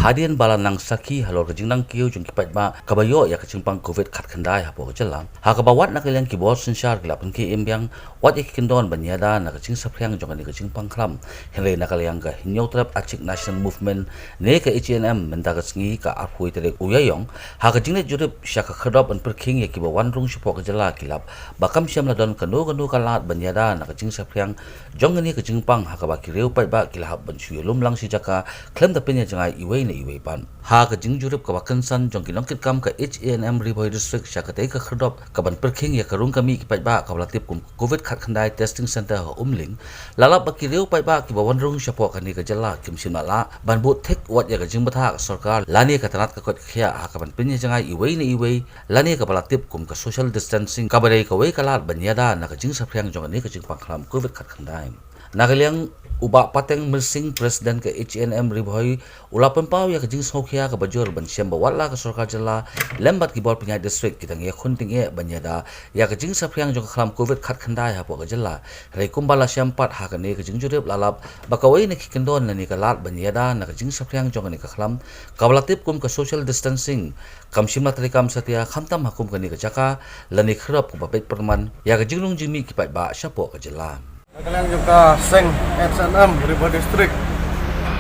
hadian balan nang saki halor kajing nang kiu jung kipat ba kabayo ya kajing pang covid khat khandai hapo jalang ha kabawat na kaliang kibos sinshar kilapun ki imbyang wat ikindon banyada na kajing saphyang jong ani kajing pang khlam hele na kaliang ka hinyo trap achik national movement ne ka HNM menta ka sngi ka aphui tere uyayong ha kajing ne jurip syaka khadop an perking ya kibawan rung sipo ka jala kilap bakam syam la don kanu kalat banyada na kajing saphyang jong ani kajing pang ha kabaki reu pai ba kilahap ban suyulum lang si jaka klem tapenya jangai iwei na iwei pan ha ka jing jurup ka bakansan jong kinong kit kam ka HNM Riboy district syakate ka khadop ka ban perking ya karung kami ki pai ba ka latip kum covid khat khandai testing center ha umling lala ba ki reu pai ba ki bawan rung syapo ka ni ka jala kim simala ban bu thek wat ya ka jing batha ka sarkar lani ka tanat ka kot khya ha ka ban pinya jangai iwei na iwei lani ka latip kum ka social distancing ka bare ka wei kalat banyada na ka jing saphyang jong ani ka jing pangkhlam covid khat khandai nagaliang uba pateng mersing presiden ke HNM Riboy ulapan pau ya kajing sokhya ka bajur ban syam bawala ka sarkar jala lembat ki bor penyai district kitang ya khunting e banyada ya kajing saphyang jong khlam covid khat khandai ha po ka jala rei kumbala syam pat ha ka ne kajing jurep lalap bakawai ne kikendon ni ka lat banyada na kajing saphyang jong ni ka khlam kawalatip kum ka social distancing kam simla tarikam satya khamtam hakum ka ni ka jaka lani khrap ko bapet perman ya kajing lung jimi ki pai ba syapo ka jala kalian juga seng HNM Riboy District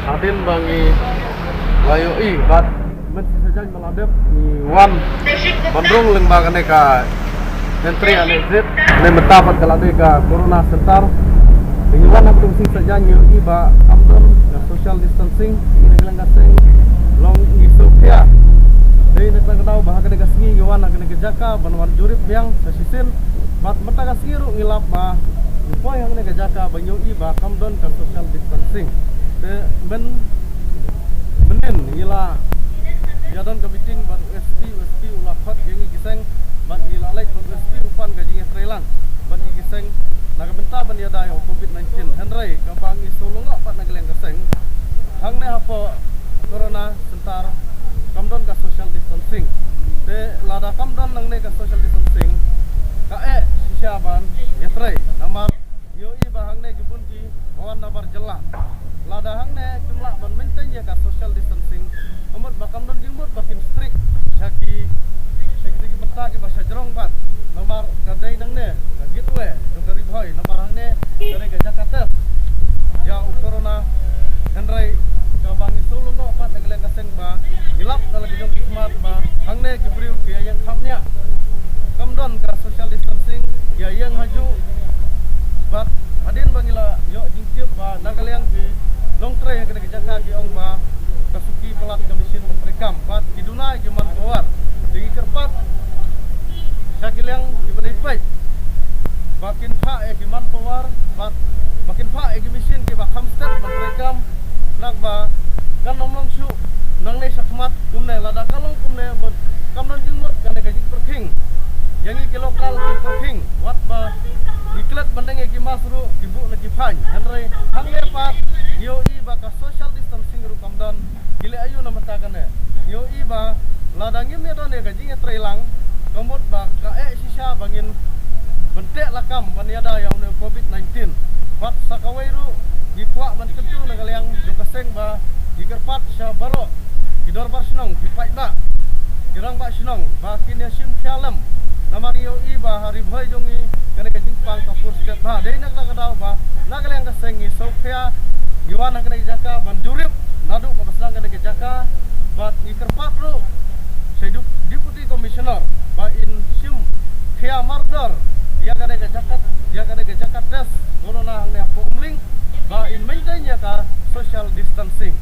adin bangi layoi bat mesti saja meladep ni wan bandung lembaga neka entry and exit ne metapat kalade ka corona center ni wan abdung sing saja nyoi ba amdon social distancing ni kalian seng long isopia dei nek nagdaw bahag nega singi wan nag jaka banwan jurip yang sasisin bat mata kasiru ngilap ba Upaya yang nega jaka banyoi ba kamdon ka social distancing de menen ila jadon ka meeting ban USP ulah khat yang giseng ban ila lek ban USP upan ka jing Thailand ban giseng naga benta ban yada yo COVID-19 henry ka bangi solonga pat nagleng gaseng hangne hapo corona sentar kamdon ka social distancing de lada kamdon nang ne ka social distancing ka sisyaban yatre namar yoi bahang ne gibun ki bawan nabar jela lada hang ne jumlah ban maintain ya ka social distancing amut bakam don jimut bakin strict saki benta ki bahasa jerong bat namar kadai nang ne gitwe dong dari boy namar hang ne dari ka Jakarta ya corona henry ka bangi solo no pat nagleng kaseng ba gilap dalam jong hikmat ba hang ne gibriu ki yang khapnya kamdon ka social distancing ya yang haju bat adin bangila yo jingkip ba nagaliang ki long tray yang kena jaka ki ong ba kasuki pelat komisin mentrekam bat kiduna ki man tawar digi kerpat sakilang diberi pay bakin pha e ki man tawar bat bakin pha e ki mesin ki ba hamstet mentrekam nak ba kan nomlong su nang ne sakmat kumne lada kalong kumne bot kamnon jingmot kan gaji perking yang ki lokal ki perking wat ba iklat bandeng ki masru ibu lagi pan henry hang lepat yoi ba ka social distancing ru kamdan gile ayu na matakan yoi ba ladangin ne don ga jinge trailang kamut ba ka sisa bangin bentek lakam baniada yang ne COVID-19 bat sakawai ru ikwa ban kentu na galyang jokaseng ba dikerpat sya baro kidor bar sinong dipai ba kirang ba sinong ba kinya sim shalem namar yoi ba hari bhoi jongi kena kajing pang kapur setiap bah dei nak daw ba nagaleng ka sengi sofia giwan nak kena jaka banjurip nadu ka basang kena jaka bat ikerpat ro sedup deputy commissioner ba in sim khia murder ya kena jaka tes corona hang ne umling ba in maintain ya ka social distancing